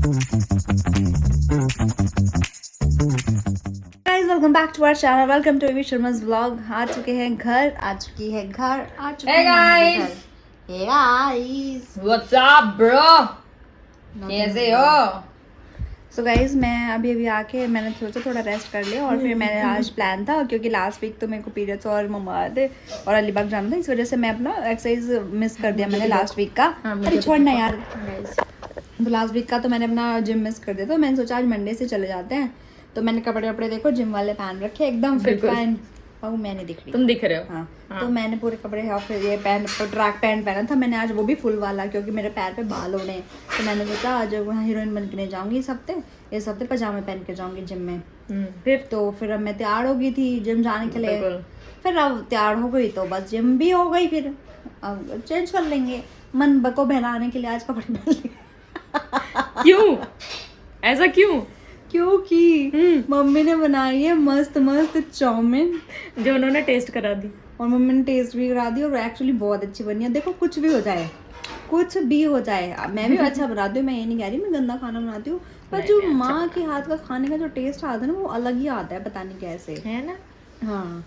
Guys welcome back to our channel, welcome to Avi Sharma's vlog. आ चुके हैं घर, आ चुकी है घर, आ चुके Hey हैं मम्मी guys! घर। Hey guys! What's up, bro? कैसे हो? सो गाइज मैं अभी आके मैंने सोचा थोड़ा रेस्ट कर लिया और फिर मैंने आज प्लान था क्योंकि लास्ट वीक तो मेरे को पीरियड्स और मम्मा आए थे और अलीबाग जाना था, इस वजह से मैं अपना एक्सरसाइज मिस कर दिया मैंने लास्ट वीक का। अरे छोड़ना यार, तो लास्ट वीक का तो मैंने अपना जिम मिस कर दिया, तो मैंने सोचा आज मंडे से चले जाते हैं। तो मैंने कपड़े वपड़े देखो जिम वाले पहन रखे एकदम फिट फाइन। और मैं नहीं दिख रही, तुम दिख रहे हो। हाँ। तो मैंने पूरे कपड़े और फिर ये ट्रैक पैंट पहना था मैंने आज, वो भी फुल वाला क्योंकि मेरे पैर पे बाल होने हैं। तो मैंने सोचा आज वहाँ हीरोइन बन के नहीं जाऊँगी इस हफ्ते पजामे पहन के जाऊँगी जिम में। फिर अब मैं तैयार हो गई थी जिम जाने के लिए। फिर अब तैयार हो गई तो बस जिम भी हो गई, फिर अब चेंज कर लेंगे। मन को बहलाने के लिए आज कपड़े पहन लिए। क्यों ऐसा क्यों? क्योंकि मम्मी ने बनाई है मस्त मस्त चाउमीन जो उन्होंने टेस्ट करा दी और मम्मी ने टेस्ट भी करा दी और एक्चुअली बहुत अच्छी बनी है। देखो कुछ भी हो जाए, कुछ भी हो जाए, मैं भी अच्छा बनाती हूँ, मैं ये नहीं कह रही मैं गंदा खाना बनाती हूँ, पर जो माँ के हाथ का खाने का जो टेस्ट आता है ना वो अलग ही आता है, पता नहीं कैसे है ना। हाँ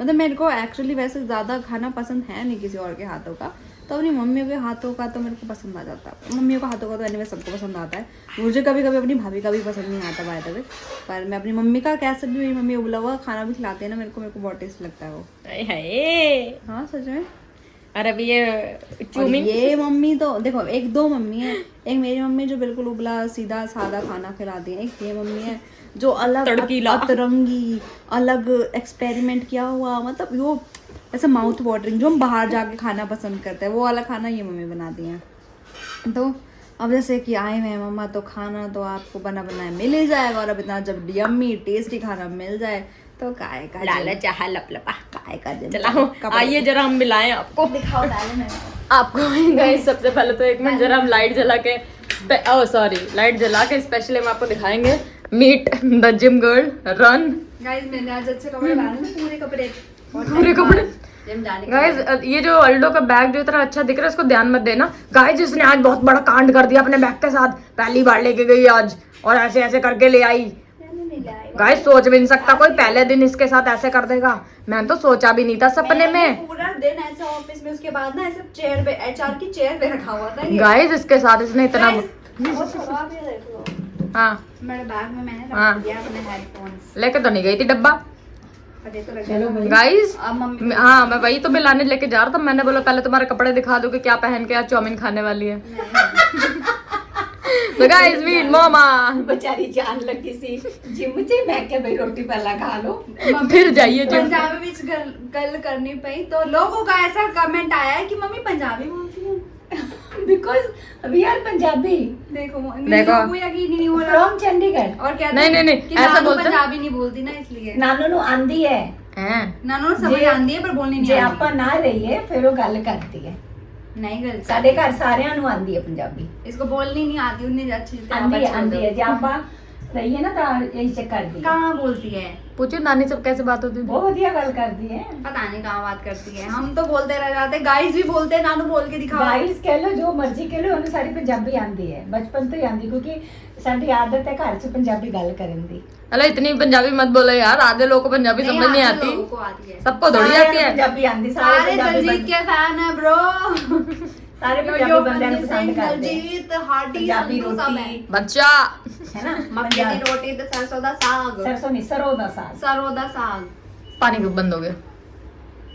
मतलब मेरे को एक्चुअली वैसे ज़्यादा खाना पसंद है नहीं किसी और के हाथों का, तो अपनी मम्मियों के हाथों का तो मेरे को पसंद आ जाता है। मम्मियों का हाथों का तो एनीवे सबको पसंद आता है, मुझे कभी कभी अपनी भाभी का भी पसंद नहीं आता बाय द वे, पर मैं अपनी मम्मी का कैसे भी, मेरी मम्मी उबला हुआ खाना भी खिलाती है ना मेरे को बहुत टेस्ट लगता है वो। हाँ सच में। अरे अभी ये चाउमीन ये मम्मी तो देखो एक दो मम्मी है, एक मेरी मम्मी जो बिल्कुल उबला सीधा सादा खाना खिलाती है, एक ये मम्मी है जो अलग अतरंगी अलग एक्सपेरिमेंट किया हुआ, मतलब वो ऐसा माउथ वाटरिंग जो हम बाहर जाके खाना पसंद करते हैं वो वाला खाना ये मम्मी बनाती हैं। तो अब जैसे कि आए हुए हैं मम्मा तो खाना तो आपको बना बनाया मिल ही जाएगा, और अब इतना जब यम्मी टेस्टी खाना मिल जाए तो काय का लाला चाहा लपलपा काय का चलाओ आइए जरा हम मिलाएं आपको। दिखाओ पहले मैं आपको गाइस सबसे पहले तो एक मिनट जरा हम लाइट जला के लाइट जला के स्पेशली हम आपको दिखाएंगे meet the gym girl run. Guys मैंने आज अच्छे कपड़े पहने थे, पूरे कपड़े जिम जाने के गाइस ये जो अल्डो का बैग जो इतना अच्छा दिख रहा है इसको ध्यान मत देना गाइस, जिसने आज बहुत बड़ा कांड कर दिया अपने बैग के साथ, पहली बार लेके गई आज और ऐसे ऐसे करके ले आई। गाइस सोच भी नहीं सकता कोई पहले दिन इसके साथ ऐसे कर देगा, मैंने तो सोचा भी नहीं था सपने में। पूरा दिन ऐसे ऑफिस में, उसके बाद ना ऐसे चेयर पे एचआर की चेयर पे रखा हुआ था गाइस इसके साथ इसने इतना हाँ मेरे बैग में मैंने हाँ रख दिया अपने हेडफोन्स, लेके तो नहीं गई थी डब्बा गाइस। मम्मी हाँ मैं वही तो मिलाने लेके जा रहा था, मैंने बोला पहले तुम्हारे कपड़े दिखा दो कि क्या पहन के आज चाउमीन खाने वाली है। तो गाइस मीट मामा बेचारी जान लगी सी जिम से, मैं क्या भाई रोटी पहला खा लो फिर जाइए जिम। पंजाबी में गल करनी पई तो लोगों का ऐसा कमेंट आया है कि मम्मी पंजाबी बोलती है बिकॉज वी आर पंजाबी। देखो देखो यकीन नहीं हो रहा फ्रॉम चंडीगढ़। और कहते नहीं कि ऐसा नानू बोलते पंजाबी नहीं बोलती ना इसलिए। नानू नु आंदी है, नानू समझ आंदी है पर बोलनी नहीं जे आंदी। आपा ना रहिए फिर वो गल करती है। नहीं गल साडे घर सारियां नु आंदी है पंजाबी, इसको बोलनी नहीं आती, उन्हें अच्छी आंदी है जे आपा रहिए ना तो यही चक्कर दी कहाँ बोलती है। पूछो नानी सब कैसे बात होती थी। बहुत बढ़िया गल करती है, पता नहीं कहाँ बात करती है, हम तो बोलते रह जाते, गाइस भी बोलते हैं नानू बोल के दिखाओ। गाइस कह लो जो मर्जी कह लो उन्हें सारी पंजाबी आंदी है, बचपन तो ही आंदी क्योंकि साडी आदत है घर से पंजाबी गल करन दी। अरे इतनी पंजाबी मत बोलो यार, आधे लोगों को पंजाबी समझ नहीं आती, सबको थोड़ी आती है। पंजाबी आंदी सारे दिलजीत के फैन है ब्रो, सारे पंजाबी बंदे पसंद करते हैं दिलजीत हार्डी पंजाबी रोटी बच्चा है ना, मक्के दी रोटी ते सरसों दा साग, सरसों नहीं सरों दा साग, सरों दा साग। पानी क्यों बंद हो गया?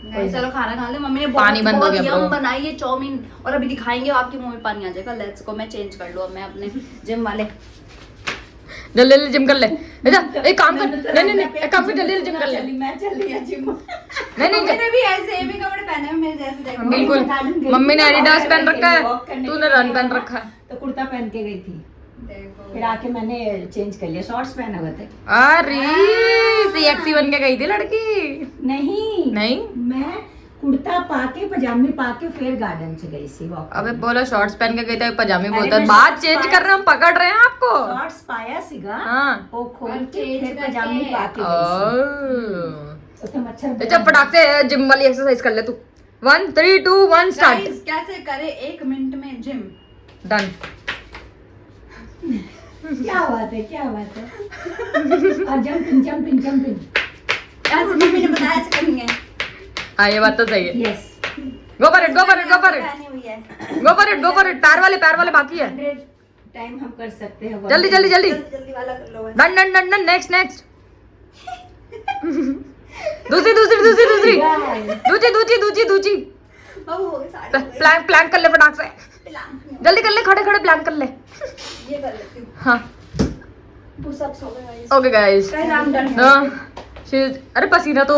नहीं चलो खाना खा ले, मम्मी ने पानी बंद हो गया यम ब्रो। बनाई है चाउमीन और अभी दिखाएंगे आपके मुंह में पानी आ जाएगा। लेट्स गो, मैं चेंज कर लूं अब मैं अपने जिम वाले जल्दी जल्दी जिम कर ले। एक काम कर, नहीं एक काम कर जल्दी जिम कर ले। मैं चली है जिम। नहीं मैंने भी ऐसे भी कपड़े पहने हैं मेरे जैसे, देखो बिल्कुल मम्मी ने एडिडास पहन रखा है, तूने रन पहन रखा है। तो कुर्ता पहन के गई थी, देखो फिर आके मैंने चेंज कर लिया, शॉर्ट्स पहने हुए थे। अरे सेक्सी बन के गई थी लड़की। नहीं मैं कुर्ता पाके पजामी पाके फिर गार्डन से गई सी वॉक। अबे बोला शॉर्ट्स पहन के गई थी, पजामी बोलता है। बात चेंज कर रहे हैं, हम पकड़ रहे हैं आपको। शॉर्ट्स पाया सीगा, हाँ वो खोल के चेंज फिर पजामी करके। पाके गई सी। तो मच्छर जब फटाक से जिम वाली एक्सरसाइज कर ले तू। 1 3 2 1 स्टार्ट। कैसे करे 1 मिनट में जिम। डन। क्या बात है, क्या बात है। और जंपिंग। ऐसे मम्मी ने बताया ऐसे करनी है। हाँ ये बात तो सही है। Yes, go for it, go for it, go for it, पहनी हुई है। Go for it, go for it. पैर वाले बाकी है। 100 टाइम हम कर सकते हैं। जल्दी जल्दी जल्दी। जल्दी वाला कर लो बस। Done done done done. Next next. दूसरी दूसरी दूसरी दूसरी दूसरी दूसरी दूसरी दूसरी। अब हो गए सारे। प्लैंक प्लैंक कर ले फटाक से। प्लान जल्दी कर ले, खड़े खड़े प्लैंक कर ले। ये कर लेती हूँ। हाँ पुशअप्स हो गए guys. Okay guys. Guys I am done. अरे पसीना तो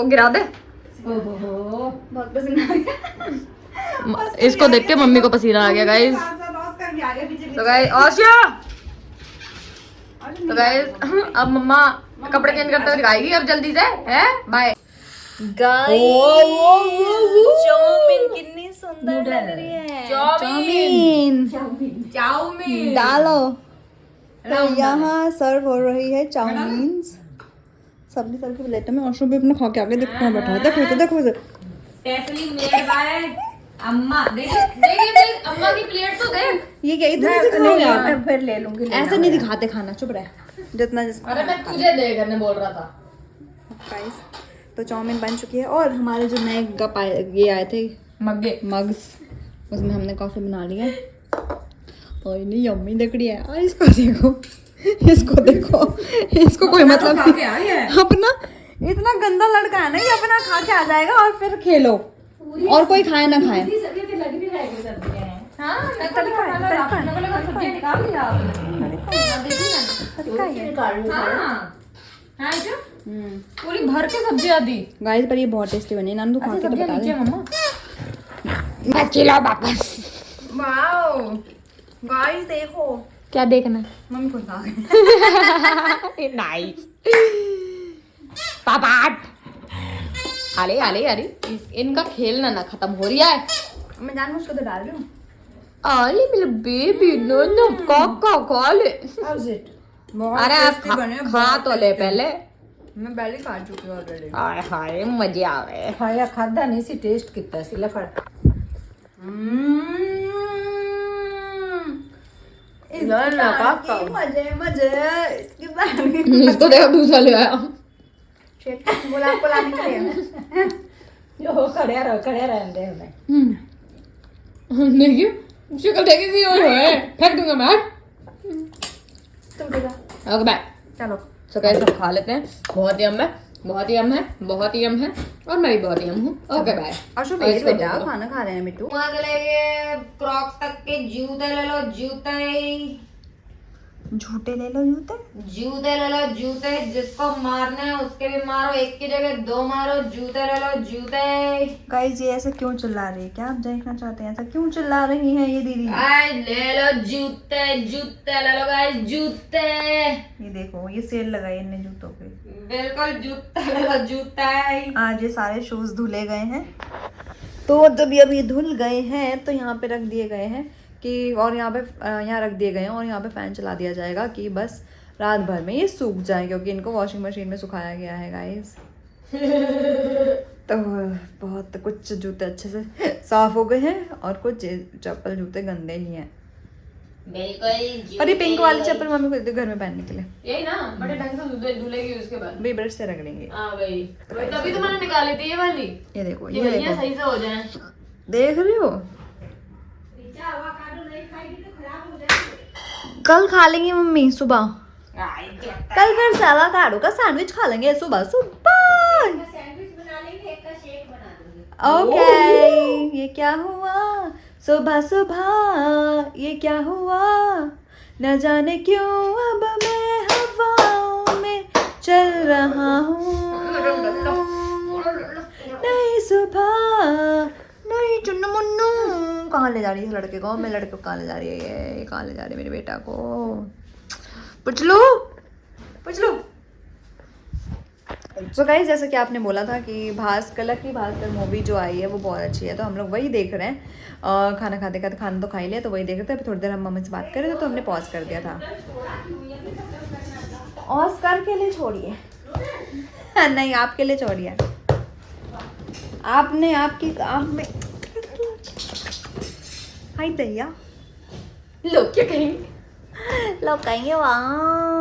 गिरा दे। ओहो, बहुत पसीना आ गया। इसको देख के मम्मी को पसीना आ गया गाइस। तो गाइस आशिया, तो गाइस अब मम्मा कपड़े चेंज करते हुए दिखाएगी अब जल्दी से, है बाय। चाउमीन कितनी सुंदर लग रही है। चाउमीन चाउमीन डालो। तो यहाँ सर्व हो रही है चाउमीन। सबने सर्व की प्लेट में और भी अपने खा के आगे देखो बैठा है। देखो देखो स्पेशली मेड बाय अम्मा। देखिए अम्मा की प्लेट तो देख। ये क्या इधर से खाओगे? मैं फिर ले लूंगी। ऐसे नहीं दिखाते खाना, चुप रहे जितना जिसको। अरे मैं तुझे दे करने बोल रहा था। गाइस तो चाउमीन बन चुकी है और हमारे जो नए ये आए थे मग्गे मग्स, उसमें हमने कॉफी बना ली है। और नहीं यम्मी दिख रही है। और इसको देखो, इसको देखो, इसको कोई मतलब अपना इतना गंदा लड़का है ना, ये अपना खा के आ जाएगा और फिर खेलो और कोई खाए ना खाए। पूरी भर के सब्जियां दी गाइस पर ये बहुत टेस्टी बनी। नानू खा के तो बता दे। मम्मा चिल्ला वापस। वाओ गाइस देखो, क्या देखना? मम्मी को खा गई। नाइस पापाट। अरे अरे अरे इनका खेलना ना खत्म हो रहा है। मैं जानबूझ के तो डाल रही हूँ। अरे मेरे बेबी नो नो काका खा ले। अरे आप खा तो ले पहले। मैं पहले खा चुकी हूँ ऑलरेडी। हाय हाय मजे आ गए। खाया खादा नहीं सी, टेस्ट कितना सी लफड़। मजे मजे इसकी बहन इसको देखो दूसरा ले आया। गुलाब को लाने के लिए। जो खड़े रहने हमें। देखिए शक्ल देखी सी और है, फेंक दूंगा मैं। तुम ठीक है? Okay bye. चलो तो गाइस सब खा लेते हैं। बहुत ही यम है, बहुत ही यम है, बहुत ही यम है और मैं भी बहुत ही यम हूँ। Okay bye. अशु बेटा खाना खा रहे हैं मिट्टू। क्रॉक्स तक के जूते ले लो, जूते झूठे ले लो जूते। जूते ले लो, जूते जिसको मारने हैं उसके भी मारो, एक की जगह दो मारो। जूते ले लो, जूते। गाइस ये ऐसे क्यों चिल्ला रही है? क्या आप देखना चाहते हैं ऐसा क्यों चिल्ला रही हैं ये दीदी? ले लो जूते, जूते ले लो गाइस, जूते। ये देखो ये सेल लगाई इनने जूतों पे। बिल्कुल जूते ले लो, जूते। आज ये सारे शूज धुले गए हैं, तो जब ये धुल गए हैं तो यहाँ पे रख दिए गए हैं कि, और यहाँ पे यहाँ रख दिए गए हैं और यहाँ पे फैन चला दिया जाएगा कि बस रात भर में ये सूख जाए, क्योंकि इनको वॉशिंग मशीन में सुखाया गया है गाइस। तो बहुत कुछ जूते अच्छे से साफ हो गए हैं और कुछ चप्पल जूते गंदे ही हैं। बिल्कुल। और ये पिंक वाली चप्पल मम्मी को देती हूँ घर में पहनने के लिए। यही ना, बड़े ढंग से धुलेगी उसके बाद। भी ब्रश से रगड़ेंगे। हाँ भाई, तभी तो मैंने निकाली थी ये वाली। ये देखो, ये देखो सही से हो जाए। देख रही हो? कल खा लेंगी मम्मी सुबह। कल फिर एवोकाडो का सैंडविच खा लेंगे सुबह सुबह। ओके ये क्या हुआ सुबह सुबह, ये क्या हुआ न जाने क्यों अब मैं हवाओं में चल रहा हूँ। नहीं सुबह नहीं चुन्नू मुन्नू। कहाँ ले जा रही है लड़के को? मैं लड़के को कहाँ ले जा रही है? ये कहाँ ले जा रही है मेरे बेटा को? पुचलू पुचलू। सो गाइस जैसे कि आपने बोला था कि भास्कर मूवी जो आई है वो बहुत अच्छी है, तो हम लोग वही देख रहे हैं। खाना खाते खाते खाना तो खा ही लिया, तो वही देख रहे थे। अभी थोड़ी देर हम मम्मी से बात कर रहे थे तो हमने पॉज कर दिया था। ऑस्कर के लिए छोड़िए। नहीं आपके लिए छोड़िए। आपने आपकी आप में हाय दैया लोग क्या कहेंगे? लोग कहेंगे वाह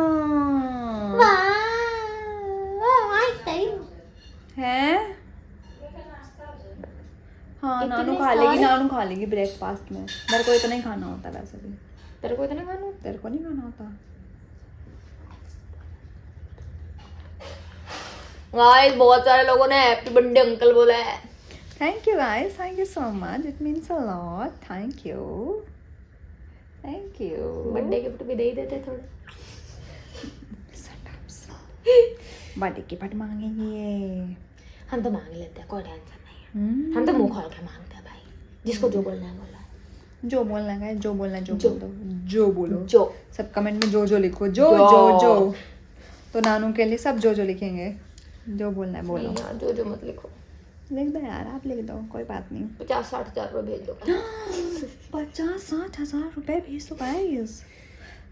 है। हाँ नानू खा लेगी ब्रेकफास्ट में। मेरे को इतना ही खाना होता है वैसे भी। तेरे को इतना खाना? तेरे को नहीं खाना होता। गाइस बहुत सारे लोगों ने हैप्पी बर्थडे अंकल बोला है। Thank you guys, thank you so much, it means a lot. Thank you birthday gift भी दे ही देते थोड़े। बर्थडे की फट मांगेंगे। हम तो मांग लेते हैं, कोई टेंशन नहीं है। हम तो मुंह खोल के मांगते हैं भाई, जिसको जो बोलना है बोला है। जो बोलना है जो बोलना है जो जो। बोल दो, जो बोलो। जो सब कमेंट में जो लिखो, जो। तो नानू के लिए सब जो लिखेंगे। जो बोलना है बोलो। नहीं यार, जो मत लिखो। लिख दो यार, आप लिख दो, कोई बात नहीं। 50-60 हज़ार रुपये भेज दो। 50-60 हज़ार रुपये भेज दो गाइस।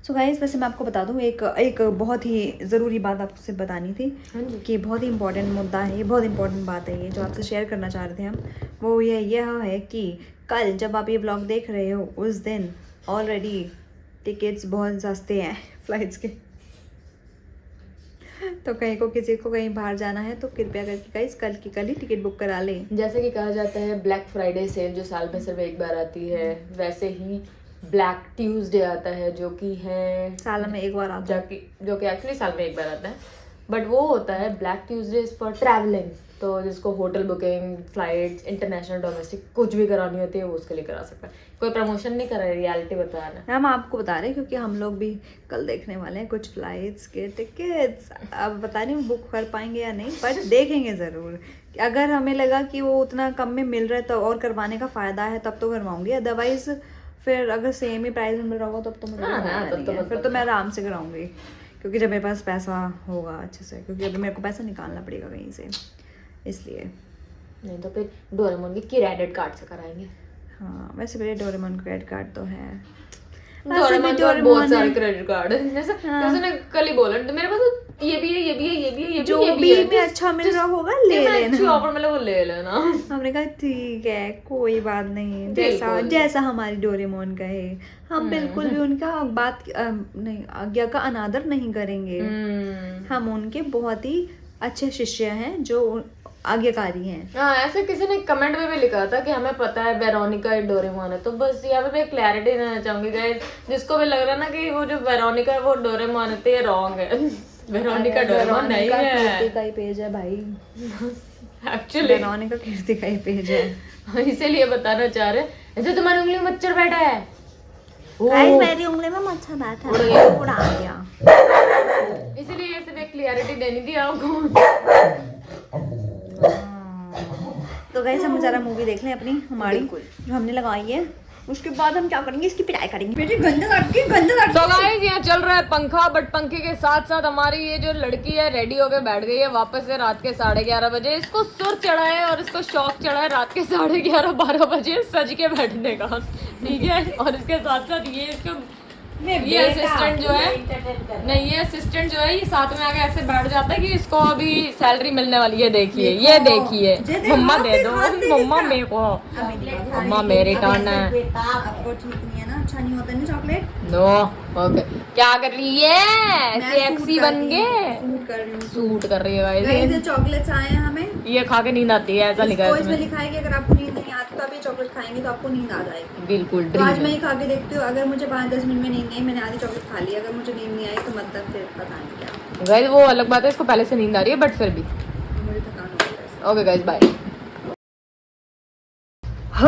सो गाइस वैसे मैं आपको बता दूं, एक बहुत ही ज़रूरी बात आपसे बतानी थी। हाँ जी। कि बहुत ही इंपॉर्टेंट मुद्दा है ये, बहुत इंपॉर्टेंट बात है ये जो आपसे शेयर करना चाह रहे थे हम। वो यह है कि कल जब आप ये व्लॉग देख रहे हो उस दिन ऑलरेडी टिकट्स बहुत सस्ते हैं फ्लाइट्स के। तो किसी को कहीं बाहर जाना है तो कृपया करके गाइस कल ही टिकट बुक करा लें। जैसे कि कहा जाता है ब्लैक फ्राइडे सेल जो साल में सिर्फ एक बार आती है, वैसे ही ब्लैक ट्यूसडे आता है जो कि है साल में एक बार आता है, जो कि एक्चुअली साल में एक बार आता है, बट वो होता है black Tuesday is for travelling. तो जिसको hotel booking, flights, international, domestic कुछ भी करानी होती है वो उसके लिए करा सकता है। कोई प्रमोशन नहीं कर रहा है, रियलिटी बता रहा है। हम आपको बता रहे हैं क्योंकि हम लोग भी कल देखने वाले हैं कुछ फ्लाइट्स के टिकट्स। अब पता नहीं बुक कर पाएंगे या नहीं, बट देखेंगे ज़रूर। अगर हमें लगा कि वो उतना कम में मिल रहा है तो और करवाने का फ़ायदा है तब तो करवाऊंगी, अदरवाइज़ फिर अगर सेम ही प्राइस में मिल रहा होगा तब तो मुझे फिर तो मैं आराम से कराऊंगी, क्योंकि जब मेरे पास पैसा होगा अच्छे से, क्योंकि अभी मेरे को पैसा निकालना पड़ेगा कहीं से, इसलिए। नहीं तो फिर डोरेमोन की क्रेडिट कार्ड से कराएंगे। हाँ वैसे मेरे डोरेमोन क्रेडिट कार्ड तो है। डोरेमोन के बहुत सारे क्रेडिट कार्ड है, जैसे उसने कल ही बोला तो मेरे पास तो ये भी है, ये भी है, ये भी है, ये जो भी में अच्छा मिल रहा होगा ले लेना। अच्छी ऑफर मिले वो ले लेना। हमने कहा ठीक है कोई बात नहीं, जैसा हमारी डोरेमोन कहे हम बिल्कुल भी उनका बात नहीं, आज्ञा का अनादर नहीं करेंगे। हम उनके बहुत ही अच्छे शिष्य हैं जो आज्ञाकारी हैं। हाँ ऐसे किसी ने कमेंट में भी लिखा था कि हमें पता है वेरोनिका डोरेमोन है, तो बस यहाँ पे मैं क्लैरिटी देना चाहूंगी गाइस, जिसको भी लग रहा है ना कि वो जो वेरोनिका है वो डोरेमोन है तो ये रॉन्ग है। वेरोनिका डोरेमोन नहीं है, कीर्ति का ही पेज है भाई। एक्चुअली वेरोनिका कीर्ति का ही पेज है, इसीलिए बताना चाह रहे हैं। तुम्हारी उंगली में मच्छर बैठा है, मेरी उंगली में मच्छर बैठा है, उड़ा गया, इसीलिए ऐसे क्लियरिटी देनी थी आपको। तो गाइस हम जरा मूवी देख लें अपनी, हमारी जो हमने लगाई है, उसके बाद हम क्या करेंगे, इसकी पिटाई करेंगे। बेटी गंदा काट। तो गाइस यहाँ चल रहा है पंखा, बट पंखे के साथ साथ हमारी ये जो लड़की है रेडी होके बैठ गई है वापस से रात के 11:30 बजे। इसको सुर चढ़ा है और इसको शौक चढ़ा है रात के 11:30-12 बजे सज के बैठने का, ठीक है। और इसके साथ साथ ये इसको ये असिस्टेंट जो है नहीं, ये असिस्टेंट जो है ये साथ में आके ऐसे बैठ जाता है कि इसको अभी सैलरी मिलने वाली है। देखिए ये देखिए, मम्मा दे दो, मम्मा मेरे को, मम्मा मेरी टर्न है। आपको ठीक नहीं है ना, अच्छा नहीं होता ना चॉकलेट। नो ओके, क्या कर रही है, सेक्सी बन गए, सूट कर रही है गाइस। चॉकलेट्स आए हैं हमें, ये खा के नींद आती है, ऐसा लिखा है इसमें लिखा है कि अगर आपको नींद नहीं आती तो आप ये चॉकलेट खाएंगे तो आपको नींद आ जाएगी। बिल्कुल तो आज मैं ही खा के देखती हूँ, अगर मुझे 5-10 मिनट में नींद नहीं, मैंने आधी चॉकलेट खा ली, अगर मुझे नींद नहीं आई तो मतलब फिर पता नहीं क्या। गाइस वो अलग बात है, इसको पहले से नींद आ रही है बट फिर भी मुझे थकान हो रही है। Okay guys bye.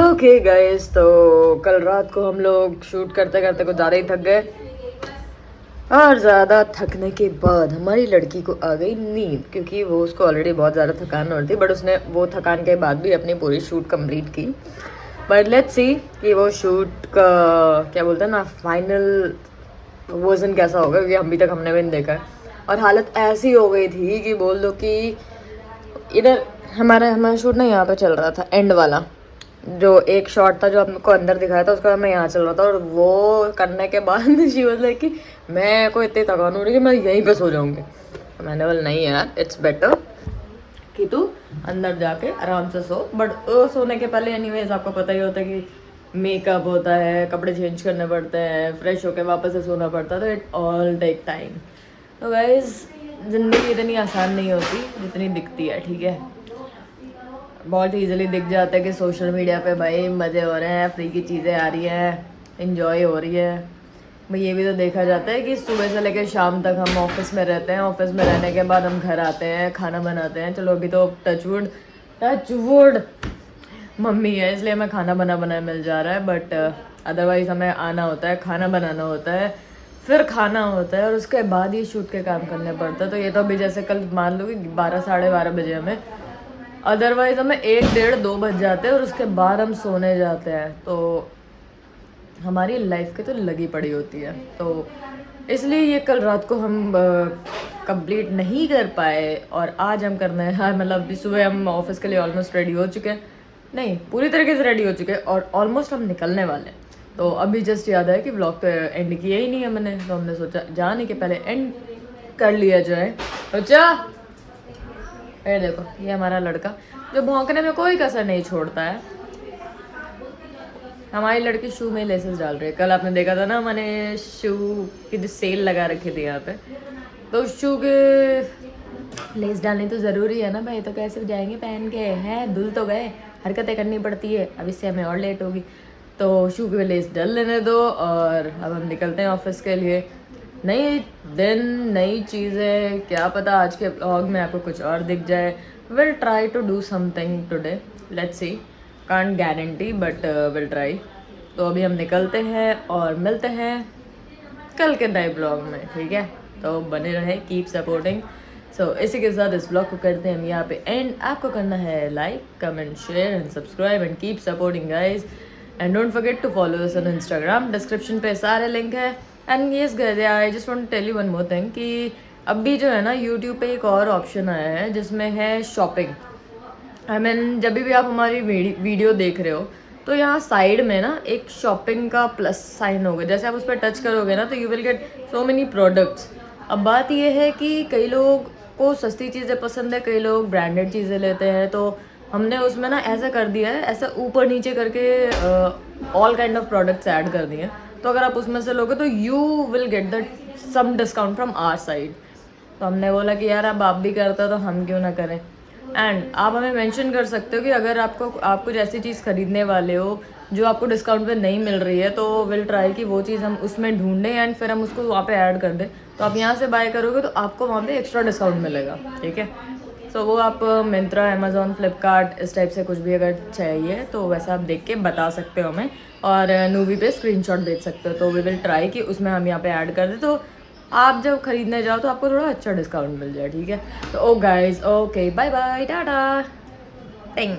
Okay guys तो कल रात को हम लोग शूट करते करते कुछ ज़्यादा ही थक गए, और ज़्यादा थकने के बाद हमारी लड़की को आ गई नींद, क्योंकि वो उसको ऑलरेडी बहुत ज़्यादा थकान हो रही थी, बट उसने वो थकान के बाद भी अपनी पूरी शूट कंप्लीट की। बट लेट्स सी कि वो शूट का क्या बोलते हैं ना फाइनल वर्जन कैसा होगा, क्योंकि अभी तक हमने भी नहीं देखा है। और हालत ऐसी हो गई थी कि बोल दो कि इधर हमारा शूट ना यहाँ पे चल रहा था, एंड वाला जो एक शॉट था जो आपको अंदर दिखाया था उसका मैं यहाँ चल रहा था, और वो करने के बाद शी वाज लाइक कि मैं को इतनी थकान हो रही है कि मैं यहीं पे सो जाऊँगी। तो मैंने बोला नहीं यार, इट्स बेटर कि तू अंदर जाके आराम से सो। बट सोने के पहले एनीवेज आपको पता ही होता है कि मेकअप होता है, कपड़े चेंज करने पड़ते हैं, फ्रेश होकर वापस से सोना पड़ता है, तो इट ऑल टेक टाइम। तो गाइस ज़िंदगी इतनी आसान नहीं होती जितनी दिखती है, ठीक है। बहुत ईजिली दिख जाता है कि सोशल मीडिया पे भाई मज़े हो रहे हैं, फ्री की चीज़ें आ रही हैं, इंजॉय हो रही है। भाई ये भी तो देखा जाता है कि सुबह से लेकर शाम तक हम ऑफिस में रहते हैं, ऑफिस में रहने के बाद हम घर आते हैं, खाना बनाते हैं। चलो अभी तो टचवुड मम्मी है इसलिए हमें खाना बनाया मिल जा रहा है, बट अदरवाइज़ हमें आना होता है, खाना बनाना होता है, फिर खाना होता है और उसके बाद ही शूट के काम करने पड़ता है। तो ये तो अभी जैसे कल मान लो कि 12 साढ़े 12 बजे हमें, अदरवाइज़ हमें 1 डेढ़ 2 बज जाते हैं और उसके बाद हम सोने जाते हैं। तो हमारी लाइफ के तो लगी पड़ी होती है, तो इसलिए ये कल रात को हम कंप्लीट नहीं कर पाए और आज हम करना है। हाँ मतलब अभी सुबह हम ऑफिस के लिए ऑलमोस्ट रेडी हो चुके हैं, नहीं पूरी तरीके से रेडी हो चुके हैं और ऑलमोस्ट हम निकलने वाले हैं। तो अभी जस्ट याद है कि व्लॉग तो एंड किया ही नहीं है मैंने, तो हमने सोचा जाने के पहले एंड कर लिया जाए। अच्छा ये देखो ये हमारा लड़का जो भौंकने में कोई कसर नहीं छोड़ता है। हमारी लड़की शू में लेसेस डाल रही है। कल आपने देखा था ना मैंने शू की जो सेल लगा रखी थी यहाँ पे, तो शू के लेस डालनी तो ज़रूरी है ना भाई, तो कैसे जाएंगे पहन के, हैं धुल तो गए, हरकतें करनी पड़ती है, अब इससे हमें और लेट होगी। तो शू के लेस डाल लेने दो और अब हम निकलते हैं ऑफिस के लिए। नई दिन नई चीज़ें, क्या पता आज के व्लॉग में आपको कुछ और दिख जाए। Will try to do something today, let's see, can't guarantee but will try. तो अभी हम निकलते हैं और मिलते हैं कल के नए ब्लॉग में, ठीक है। तो बने रहे, कीप सपोर्टिंग। सो इसी के साथ इस ब्लॉग को करते हैं हम यहाँ पे एंड। आपको करना है like, comment, share and subscribe and keep supporting guys and don't forget to follow us on Instagram. Description पे सारे लिंक है। And yes guys I just want to tell you one more thing कि अभी जो है ना YouTube पे एक और ऑप्शन आया है जिसमें है शॉपिंग। आई मीन जब भी आप हमारी वीडियो देख रहे हो तो यहाँ साइड में ना एक शॉपिंग का प्लस साइन होगा, जैसे आप उस पर टच करोगे ना तो you will get so many products. अब बात ये है कि कई लोग को सस्ती चीज़ें पसंद है, कई लोग ब्रांडेड चीज़ें लेते हैं, तो हमने उसमें ना ऐसा कर दिया है, ऐसा ऊपर नीचे करके all kind of products add कर दिए हैं। तो अगर आप उसमें से लोगे तो you will get the some discount from our side. तो हमने बोला कि यार अब आप भी करते हो तो हम क्यों ना करें। एंड आप हमें मेंशन कर सकते हो कि अगर आप कुछ ऐसी चीज़ खरीदने वाले हो जो आपको डिस्काउंट पे नहीं मिल रही है, तो विल ट्राई कि वो चीज़ हम उसमें ढूंढें एंड फिर हम उसको वहाँ पे ऐड कर दें। तो आप यहाँ से बाय करोगे तो आपको वहाँ पे एक्स्ट्रा डिस्काउंट मिलेगा, ठीक है। सो वो आप मिंत्रा, अमेज़ॉन, फ्लिपकार्ट इस टाइप से कुछ भी अगर चाहिए तो वैसा आप देख के बता सकते हो हमें और नूवी पे स्क्रीनशॉट भेज सकते हो। तो वी विल ट्राई कि उसमें हम यहाँ पे ऐड कर दें, तो आप जब खरीदने जाओ तो आपको थोड़ा अच्छा डिस्काउंट मिल जाए, ठीक है। तो oh guys, okay, bye bye, tata, टिंग।